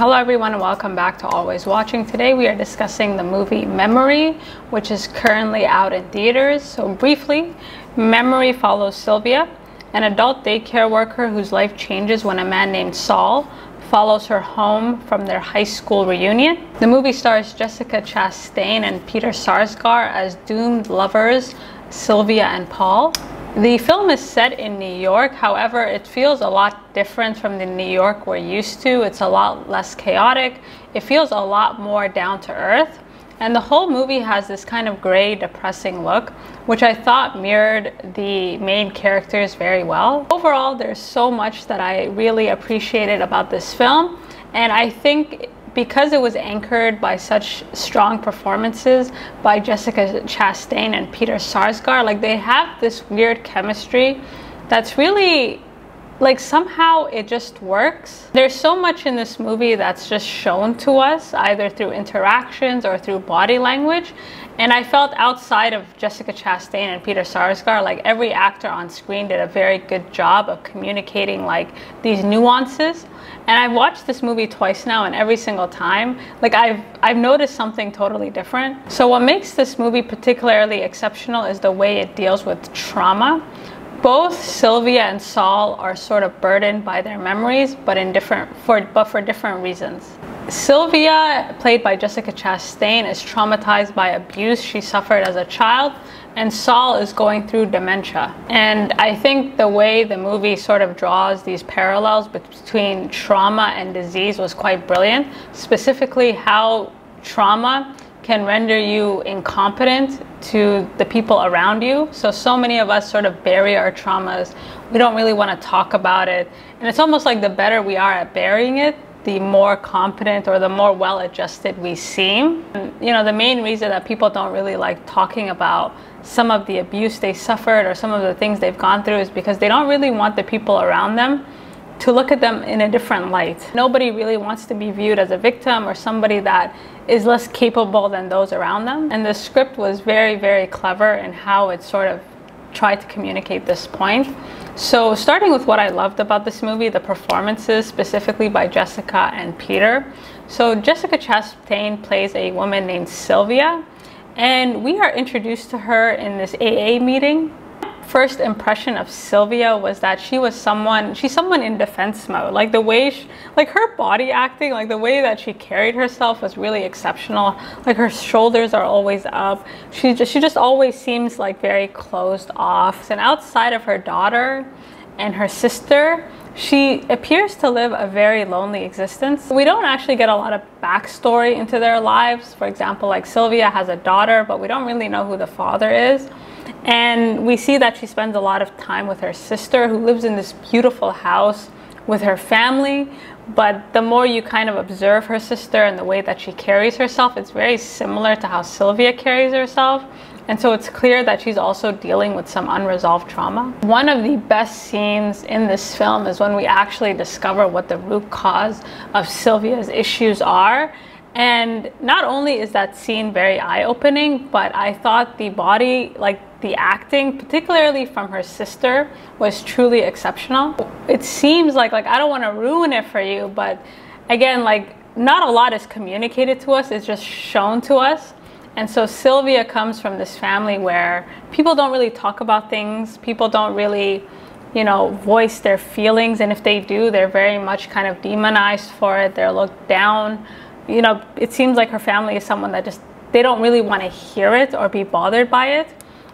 Hello everyone and welcome back to Always Watching. Today we are discussing the movie Memory, which is currently out in theaters. So briefly, Memory follows Sylvia, an adult daycare worker whose life changes when a man named Saul follows her home from their high school reunion. The movie stars Jessica Chastain and Peter Sarsgaard as doomed lovers Sylvia and Paul. The film is set in New York, however, it feels a lot different from the New York we're used to. It's a lot less chaotic. It feels a lot more down to earth. And the whole movie has this kind of gray, depressing look, which I thought mirrored the main characters very well. Overall, there's so much that I really appreciated about this film. And I think because it was anchored by such strong performances by Jessica Chastain and Peter Sarsgaard, like they have this weird chemistry that's really, like somehow it just works. There's so much in this movie that's just shown to us, either through interactions or through body language. And I felt outside of Jessica Chastain and Peter Sarsgaard, like every actor on screen did a very good job of communicating like these nuances. And I've watched this movie twice now, and every single time, like I've noticed something totally different. So what makes this movie particularly exceptional is the way it deals with trauma. Both Sylvia and Saul are sort of burdened by their memories, but for different reasons. Sylvia, played by Jessica Chastain, is traumatized by abuse she suffered as a child, and Saul is going through dementia. And I think the way the movie sort of draws these parallels between trauma and disease was quite brilliant, specifically how trauma can render you incompetent to the people around you. So many of us sort of bury our traumas. We don't really want to talk about it. And it's almost like the better we are at burying it, the more competent or the more well-adjusted we seem. And, you know, the main reason that people don't really like talking about some of the abuse they suffered or some of the things they've gone through is because they don't really want the people around them to look at them in a different light. Nobody really wants to be viewed as a victim or somebody that is less capable than those around them. And the script was very, very clever in how it sort of tried to communicate this point. So starting with what I loved about this movie, the performances specifically by Jessica and Peter. So Jessica Chastain plays a woman named Sylvia, and we are introduced to her in this AA meeting. First impression of Sylvia was that she's someone in defense mode. Like the way like her body acting, like the way that she carried herself was really exceptional. Like her shoulders are always up. She just always seems like very closed off. And outside of her daughter and her sister, she appears to live a very lonely existence. We don't actually get a lot of backstory into their lives. For example, like Sylvia has a daughter, but we don't really know who the father is. And we see that she spends a lot of time with her sister, who lives in this beautiful house with her family. But the more you kind of observe her sister and the way that she carries herself, it's very similar to how Sylvia carries herself. And so it's clear that she's also dealing with some unresolved trauma. One of the best scenes in this film is when we actually discover what the root cause of Sylvia's issues are. And not only is that scene very eye-opening, but I thought the body, like the acting, particularly from her sister, was truly exceptional. It seems like I don't want to ruin it for you, but again, like not a lot is communicated to us, it's just shown to us. And so Sylvia comes from this family where people don't really talk about things, people don't really, you know, voice their feelings, and if they do, they're very much kind of demonized for it, they're looked down. You know, it seems like her family is someone that just, they don't really want to hear it or be bothered by it.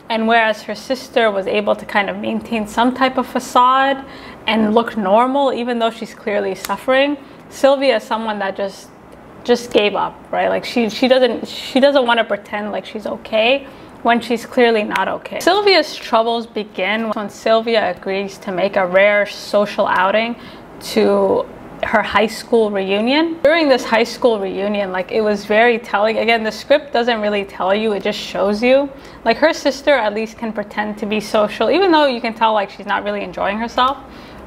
And whereas her sister was able to kind of maintain some type of facade and look normal, even though she's clearly suffering, Sylvia is someone that just gave up, right? Like she doesn't want to pretend like she's okay when she's clearly not okay. Sylvia's troubles begin when Sylvia agrees to make a rare social outing to her high school reunion. During this high school reunion, like it was very telling. Again, the script doesn't really tell you, it just shows you. Like her sister at least can pretend to be social, even though you can tell like she's not really enjoying herself.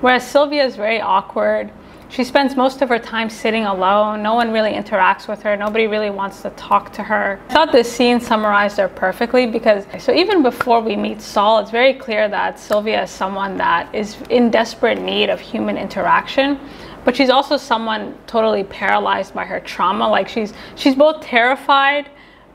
Whereas Sylvia is very awkward. She spends most of her time sitting alone. No one really interacts with her. Nobody really wants to talk to her. I thought this scene summarized her perfectly because, so even before we meet Saul, it's very clear that Sylvia is someone that is in desperate need of human interaction. but she's also someone totally paralyzed by her trauma. Like she's both terrified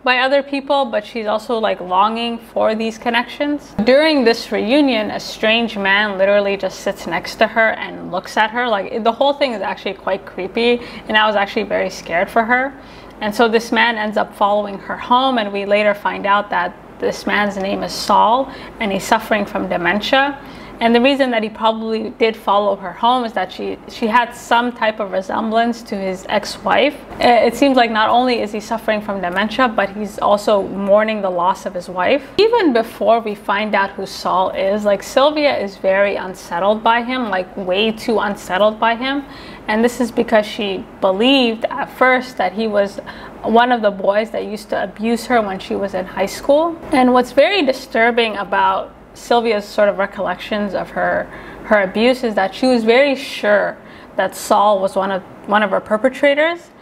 by other people, but she's also like longing for these connections. During this reunion, a strange man literally just sits next to her and looks at her. Like the whole thing is actually quite creepy, and I was actually very scared for her. And so this man ends up following her home, and we later find out that this man's name is Saul, and he's suffering from dementia. And the reason that he probably did follow her home is that she had some type of resemblance to his ex-wife. It seems like not only is he suffering from dementia, but he's also mourning the loss of his wife. Even before we find out who Saul is, like Sylvia is very unsettled by him, like way too unsettled by him. And this is because she believed at first that he was one of the boys that used to abuse her when she was in high school. And what's very disturbing about Sylvia's sort of recollections of her abuse is that she was very sure that Saul was one of her perpetrators.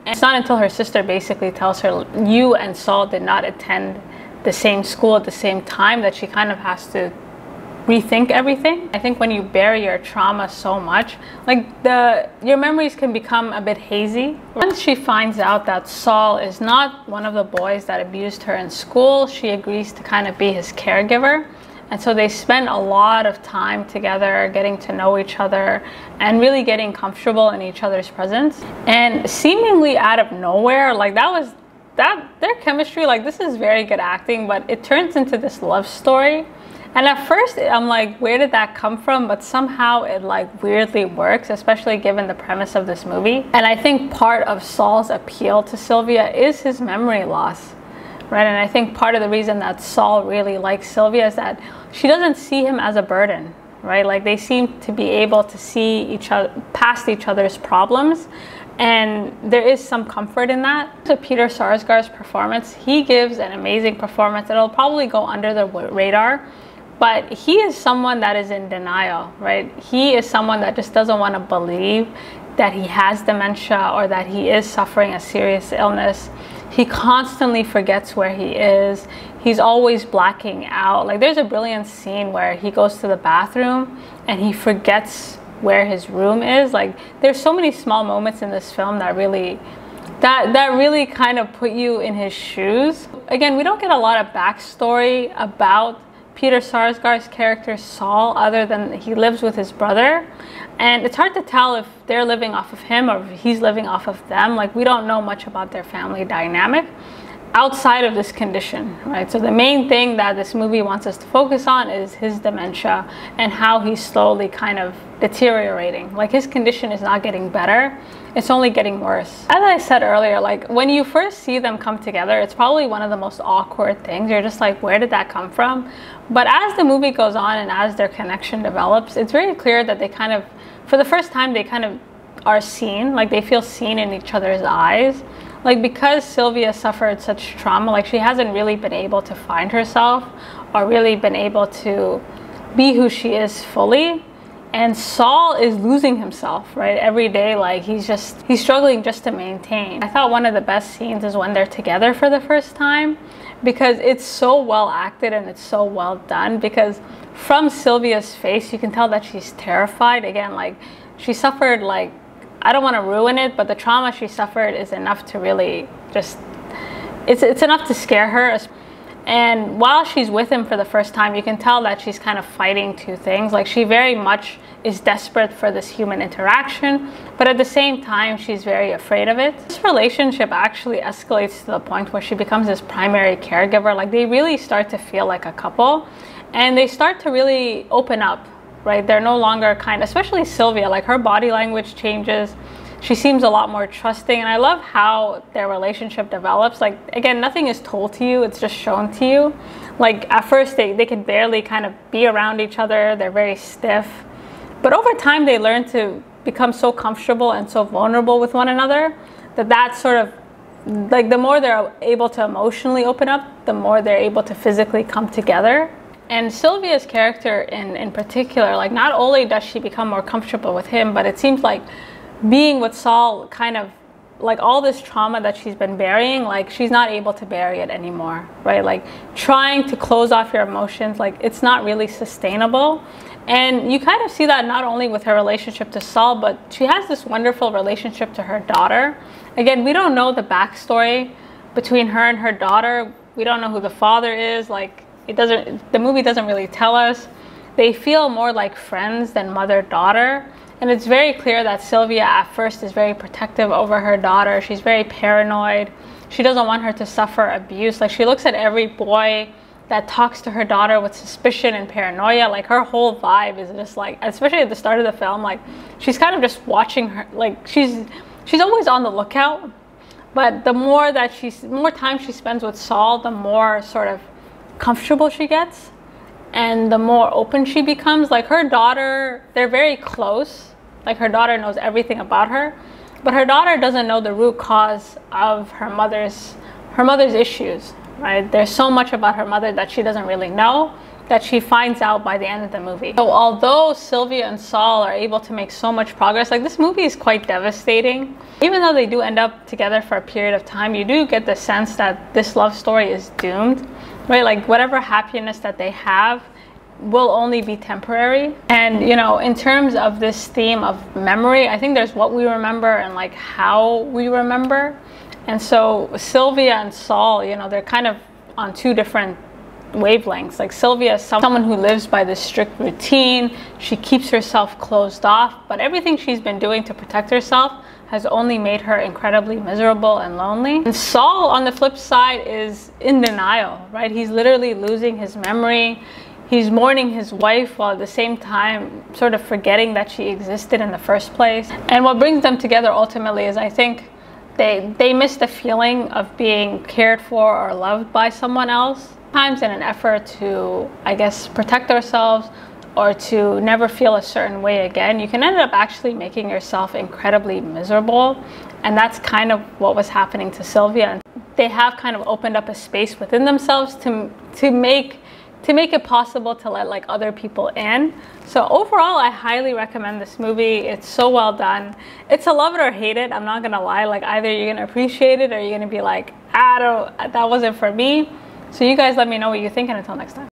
And it's not until her sister basically tells her, you and Saul did not attend the same school at the same time, that she kind of has to rethink everything. I think when you bury your trauma so much, like your memories can become a bit hazy. Once she finds out that Saul is not one of the boys that abused her in school, she agrees to kind of be his caregiver. And so they spend a lot of time together, getting to know each other and really getting comfortable in each other's presence. And seemingly out of nowhere, like their chemistry, like this is very good acting, but it turns into this love story. And at first I'm like, where did that come from? But somehow it like weirdly works, especially given the premise of this movie. And I think part of Saul's appeal to Sylvia is his memory loss. Right? And I think part of the reason that Saul really likes Sylvia is that she doesn't see him as a burden, right? Like they seem to be able to see each other past each other's problems, and there is some comfort in that. To Peter Sarsgaard's performance, he gives an amazing performance. It'll probably go under the radar, but he is someone that is in denial, right? He is someone that just doesn't want to believe that he has dementia or that he is suffering a serious illness. He constantly forgets where he is. He's always blacking out. Like there's a brilliant scene where he goes to the bathroom and he forgets where his room is. Like there's so many small moments in this film that really kind of put you in his shoes. Again, we don't get a lot of backstory about Peter Sarsgaard's character Saul, other than he lives with his brother, and it's hard to tell if they're living off of him or if he's living off of them. Like we don't know much about their family dynamic outside of this condition, right? So the main thing that this movie wants us to focus on is his dementia and how he's slowly kind of deteriorating. Like his condition is not getting better, it's only getting worse. As I said earlier, like when you first see them come together, it's probably one of the most awkward things. You're just like, where did that come from? But as the movie goes on and as their connection develops, it's very clear that they kind of, for the first time, they kind of are seen, like they feel seen in each other's eyes. Like because Sylvia suffered such trauma, like she hasn't really been able to find herself or really been able to be who she is fully. And Saul is losing himself, right? Every day, like he's struggling just to maintain. I thought one of the best scenes is when they're together for the first time, because it's so well acted and it's so well done. Because from Sylvia's face, you can tell that she's terrified. Again, like she suffered, like, I don't want to ruin it, but the trauma she suffered is enough to really just, it's enough to scare her. And while she's with him for the first time, you can tell that she's kind of fighting two things. Like she very much is desperate for this human interaction, but at the same time, she's very afraid of it. This relationship actually escalates to the point where she becomes this primary caregiver. Like they really start to feel like a couple, and they start to really open up, right? They're no longer kind, especially Sylvia, like her body language changes. She seems a lot more trusting, and I love how their relationship develops. Like, again, nothing is told to you, it's just shown to you. Like, at first, they can barely kind of be around each other. They're very stiff. But over time, they learn to become so comfortable and so vulnerable with one another that sort of, like, the more they're able to emotionally open up, the more they're able to physically come together. And Sylvia's character in particular, like, not only does she become more comfortable with him, but it seems like being with Saul, kind of like all this trauma that she's been burying, like she's not able to bury it anymore, right? Like trying to close off your emotions, like it's not really sustainable. And you kind of see that not only with her relationship to Saul, but she has this wonderful relationship to her daughter. Again, we don't know the backstory between her and her daughter. We don't know who the father is. Like, the movie doesn't really tell us. They feel more like friends than mother-daughter. And it's very clear that Sylvia at first is very protective over her daughter. She's very paranoid. She doesn't want her to suffer abuse. Like, she looks at every boy that talks to her daughter with suspicion and paranoia. Like, her whole vibe is just like, especially at the start of the film, like, she's kind of just watching her. Like, she's always on the lookout. But the more time she spends with Saul, the more sort of comfortable she gets, and the more open she becomes. Like, her daughter, they're very close. Like, her daughter knows everything about her, but her daughter doesn't know the root cause of her mother's issues, right? There's so much about her mother that she doesn't really know, that she finds out by the end of the movie. So although Sylvia and Saul are able to make so much progress, like, this movie is quite devastating. Even though they do end up together for a period of time, you do get the sense that this love story is doomed, right? Like, whatever happiness that they have will only be temporary. And, you know, in terms of this theme of memory, I think there's what we remember and like how we remember. And so Sylvia and Saul, you know, they're kind of on two different wavelengths. Like, Sylvia is someone who lives by this strict routine. She keeps herself closed off, but everything she's been doing to protect herself has only made her incredibly miserable and lonely. And Saul, on the flip side, is in denial, right? He's literally losing his memory. He's mourning his wife while at the same time sort of forgetting that she existed in the first place. And what brings them together ultimately is, I think, they miss the feeling of being cared for or loved by someone else. Sometimes in an effort to, I guess, protect ourselves or to never feel a certain way again, you can end up actually making yourself incredibly miserable. And that's kind of what was happening to Sylvia. They have kind of opened up a space within themselves to make it possible to let like other people in. So overall, I highly recommend this movie. It's so well done. It's a love it or hate it. I'm not gonna lie. Like, either you're gonna appreciate it or you're gonna be like, that wasn't for me. So you guys let me know what you think, and until next time.